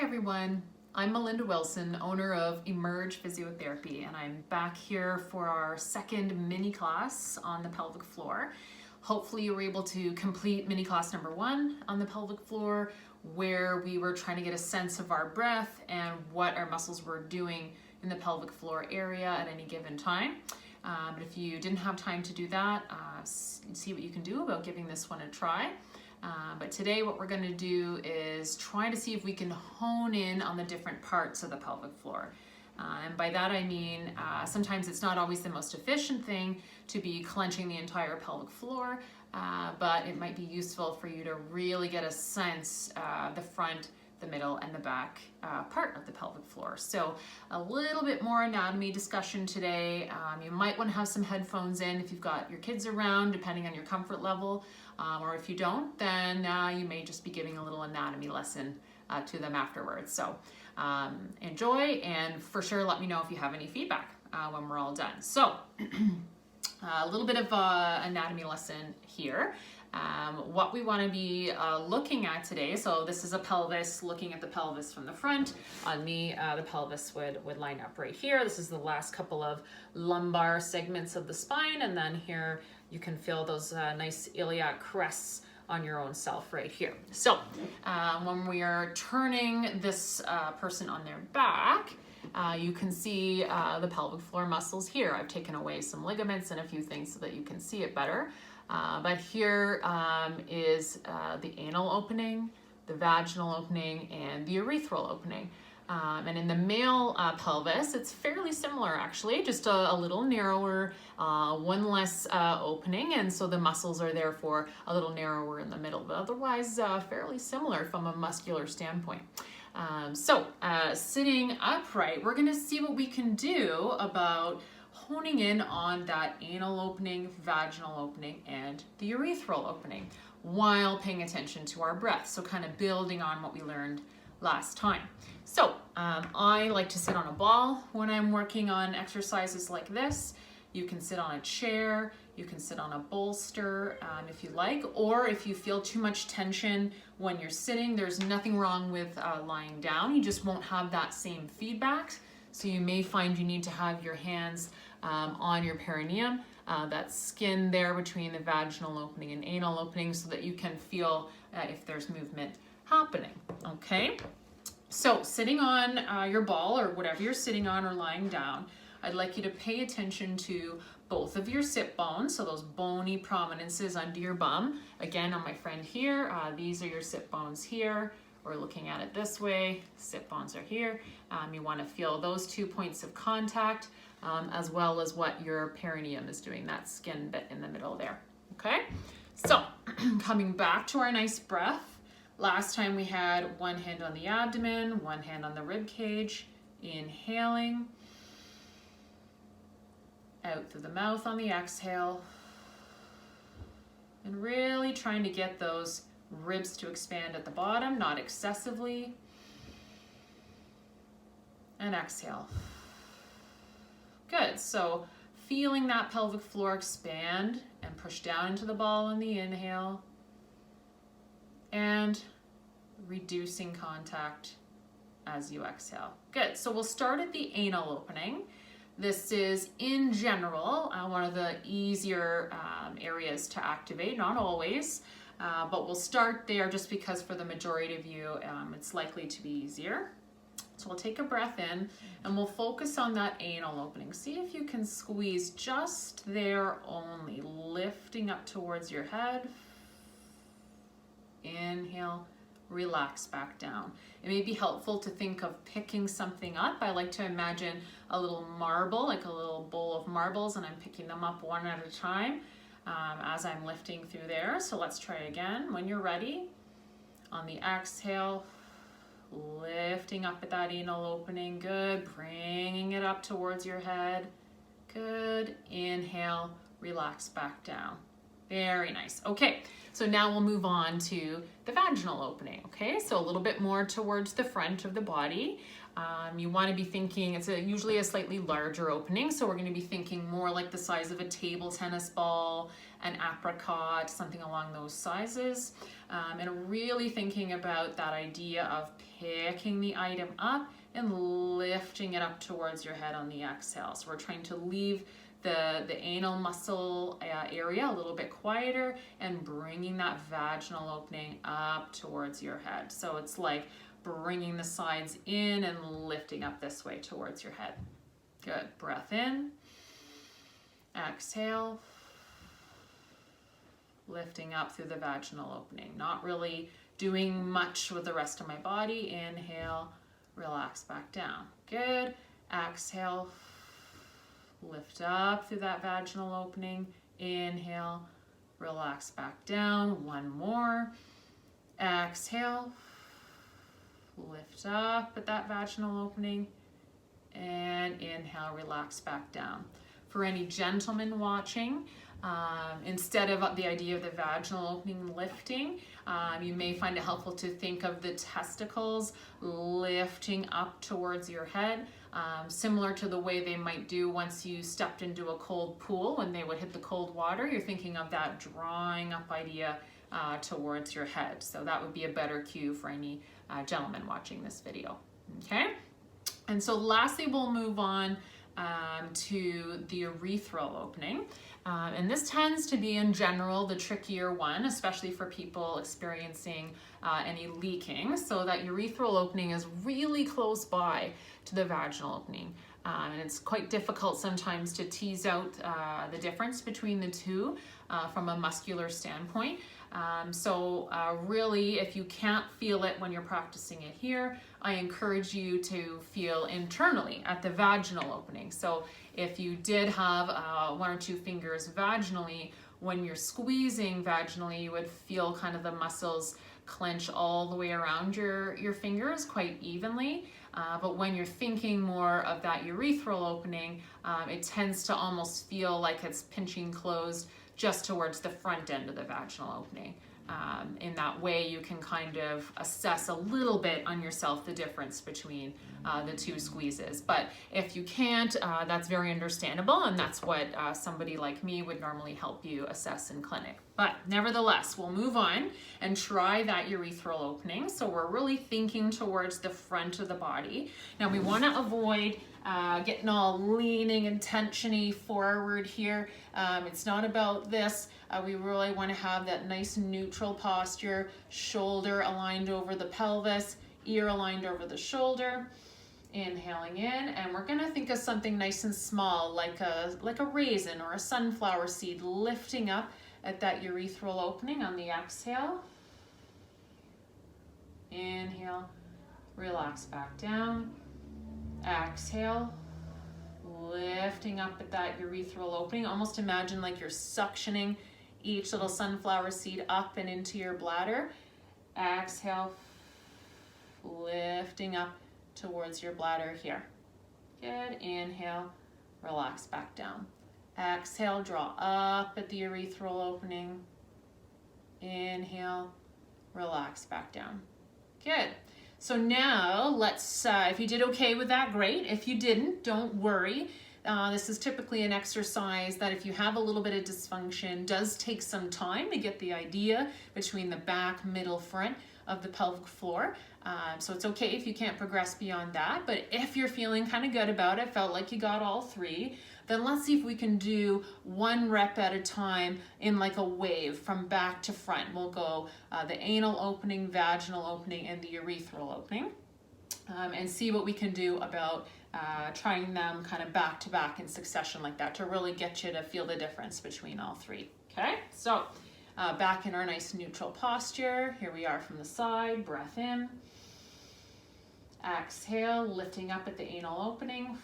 everyone. I'm Melinda Wilson, owner of Emerge Physiotherapy, and I'm back here for our second mini class on the pelvic floor. Hopefully you were able to complete mini class number 1 on the pelvic floor, where we were trying to get a sense of our breath and what our muscles were doing in the pelvic floor area at any given time. But if you didn't have time to do that, see what you can do about giving this one a try. But today what we're going to do is try to see if we can hone in on the different parts of the pelvic floor. And by that I mean sometimes it's not always the most efficient thing to be clenching the entire pelvic floor, but it might be useful for you to really get a sense the front, the middle, and the back part of the pelvic floor. So a little bit more anatomy discussion today. You might want to have some headphones in if you've got your kids around, depending on your comfort level. Or if you don't, then you may just be giving a little anatomy lesson to them afterwards. So enjoy, and for sure let me know if you have any feedback when we're all done. So a little bit of anatomy lesson here. What we want to be looking at today, so this is a pelvis, looking at the pelvis from the front. On me, the pelvis would line up right here. This is the last couple of lumbar segments of the spine, and then here you can feel those nice iliac crests on your own self right here. So when we are turning this person on their back, you can see the pelvic floor muscles here. I've taken away some ligaments and a few things so that you can see it better. But here is the anal opening, the vaginal opening, and the urethral opening. And in the male pelvis, it's fairly similar actually, just a little narrower, one less opening, and so the muscles are therefore a little narrower in the middle, but otherwise fairly similar from a muscular standpoint. Sitting upright, we're going to see what we can do about honing in on that anal opening, vaginal opening, and the urethral opening while paying attention to our breath. So kind of building on what we learned last time. So I like to sit on a ball when I'm working on exercises like this. You can sit on a chair, you can sit on a bolster if you like, or if you feel too much tension when you're sitting, there's nothing wrong with lying down. You just won't have that same feedback. So you may find you need to have your hands on your perineum, that skin there between the vaginal opening and anal opening, so that you can feel if there's movement happening, okay? So sitting on your ball or whatever you're sitting on or lying down, I'd like you to pay attention to both of your sit bones, so those bony prominences under your bum. Again, on my friend here, these are your sit bones here. We're looking at it this way, sit bones are here. You want to feel those 2 points of contact, as well as what your perineum is doing, that skin bit in the middle there, okay? So coming back to our nice breath. Last time we had one hand on the abdomen, one hand on the rib cage, inhaling, out through the mouth on the exhale, and really trying to get those ribs to expand at the bottom, not excessively, and exhale. Good, so feeling that pelvic floor expand and push down into the ball on the inhale, and reducing contact as you exhale. Good, so we'll start at the anal opening. This is, in general, one of the easier areas to activate, not always, but we'll start there just because for the majority of you, it's likely to be easier. So we'll take a breath in and we'll focus on that anal opening. See if you can squeeze just there only, lifting up towards your head. Inhale, relax back down. It may be helpful to think of picking something up. I like to imagine a little marble, like a little bowl of marbles, and I'm picking them up one at a time as I'm lifting through there. So let's try again. When you're ready, on the exhale, lifting up at that anal opening. Good, bringing it up towards your head. Good, inhale, relax back down. Very nice. Okay, so now we'll move on to the vaginal opening. Okay, so a little bit more towards the front of the body. You want to be thinking, it's usually a slightly larger opening, so we're going to be thinking more like the size of a table tennis ball, an apricot, something along those sizes. And really thinking about that idea of picking the item up and lifting it up towards your head on the exhale. So we're trying to leave the anal muscle area a little bit quieter and bringing that vaginal opening up towards your head. So it's like bringing the sides in and lifting up this way towards your head. Good. Breath in. Exhale. Lifting up through the vaginal opening. Not really doing much with the rest of my body. Inhale. Relax back down. Good. Exhale. Lift up through that vaginal opening. Inhale. Relax back down. One more. Exhale. Lift up at that vaginal opening. And inhale, relax back down. For any gentlemen watching, instead of the idea of the vaginal opening lifting, you may find it helpful to think of the testicles lifting up towards your head, similar to the way they might do once you stepped into a cold pool when they would hit the cold water. You're thinking of that drawing up idea towards your head. So that would be a better cue for any gentlemen watching this video. Okay? And so lastly, we'll move on to the urethral opening. And this tends to be, in general, the trickier one, especially for people experiencing any leaking. So that urethral opening is really close by to the vaginal opening. And it's quite difficult sometimes to tease out the difference between the two from a muscular standpoint. So really, if you can't feel it when you're practicing it here, I encourage you to feel internally at the vaginal opening. So if you did have one or two fingers vaginally, when you're squeezing vaginally, you would feel kind of the muscles clench all the way around your fingers quite evenly. But when you're thinking more of that urethral opening, it tends to almost feel like it's pinching closed just towards the front end of the vaginal opening. In that way, you can kind of assess a little bit on yourself the difference between the two squeezes. But if you can't, that's very understandable, and that's what somebody like me would normally help you assess in clinic. But nevertheless, we'll move on and try that urethral opening. So we're really thinking towards the front of the body. Now we want to avoid getting all leaning and tensiony forward here. It's not about this. We really want to have that nice neutral posture, shoulder aligned over the pelvis, ear aligned over the shoulder. Inhaling in, and we're going to think of something nice and small, like a raisin or a sunflower seed, lifting up at that urethral opening on the exhale. Inhale, relax back down. Exhale, lifting up at that urethral opening. Almost imagine like you're suctioning each little sunflower seed up and into your bladder. Exhale, lifting up towards your bladder here. Good. Inhale, relax back down. Exhale, draw up at the urethral opening. Inhale, relax back down. Good. So now let's, if you did okay with that, great. If you didn't, don't worry. This is typically an exercise that if you have a little bit of dysfunction, does take some time to get the idea between the back, middle, front of the pelvic floor. So it's okay if you can't progress beyond that, but if you're feeling kind of good about it, felt like you got all three, then let's see if we can do one rep at a time in like a wave from back to front. We'll go the anal opening, vaginal opening, and the urethral opening, and see what we can do about trying them kind of back to back in succession like that to really get you to feel the difference between all three. Okay, so back in our nice neutral posture. Here we are from the side. Breath in. Exhale, lifting up at the anal opening.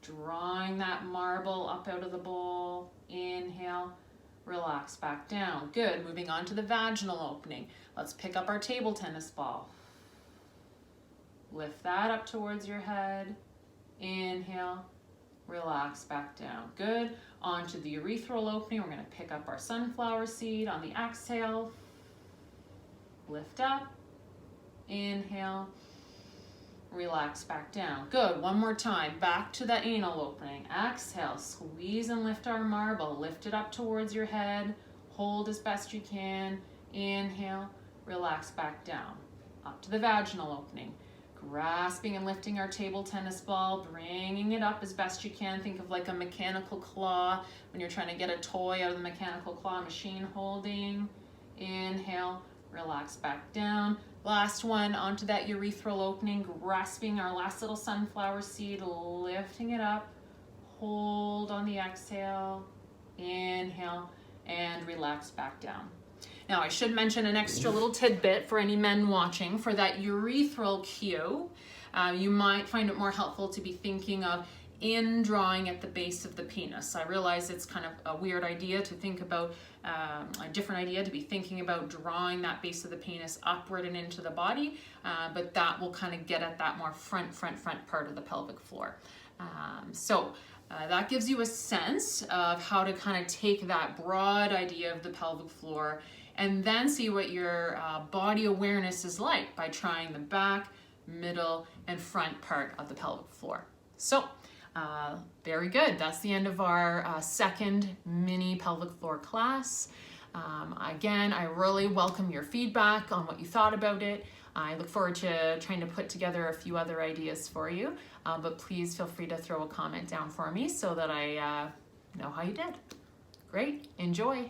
Drawing that marble up out of the bowl. Inhale, relax back down. Good. Moving on to the vaginal opening. Let's pick up our table tennis ball. Lift that up towards your head. Inhale, relax back down. Good. Onto the urethral opening. We're going to pick up our sunflower seed on the exhale. Lift up. Inhale. Relax back down. Good. One more time. Back to the anal opening. Exhale. Squeeze and lift our marble. Lift it up towards your head. Hold as best you can. Inhale. Relax back down. Up to the vaginal opening. Grasping and lifting our table tennis ball, bringing it up as best you can. Think of like a mechanical claw when you're trying to get a toy out of the mechanical claw machine. Holding. Inhale. Relax back down. Last one, onto that urethral opening, grasping our last little sunflower seed, lifting it up. Hold on the exhale. Inhale. And relax back down. Now, I should mention an extra little tidbit for any men watching. For that urethral cue, you might find it more helpful to be thinking of indrawing at the base of the penis. I realize it's kind of a weird idea to think about, a different idea to be thinking about drawing that base of the penis upward and into the body, but that will kind of get at that more front part of the pelvic floor. That gives you a sense of how to kind of take that broad idea of the pelvic floor and then see what your body awareness is like by trying the back, middle, and front part of the pelvic floor. So, very good. That's the end of our second mini pelvic floor class. Again, I really welcome your feedback on what you thought about it. I look forward to trying to put together a few other ideas for you, but please feel free to throw a comment down for me so that I know how you did. Great. Enjoy.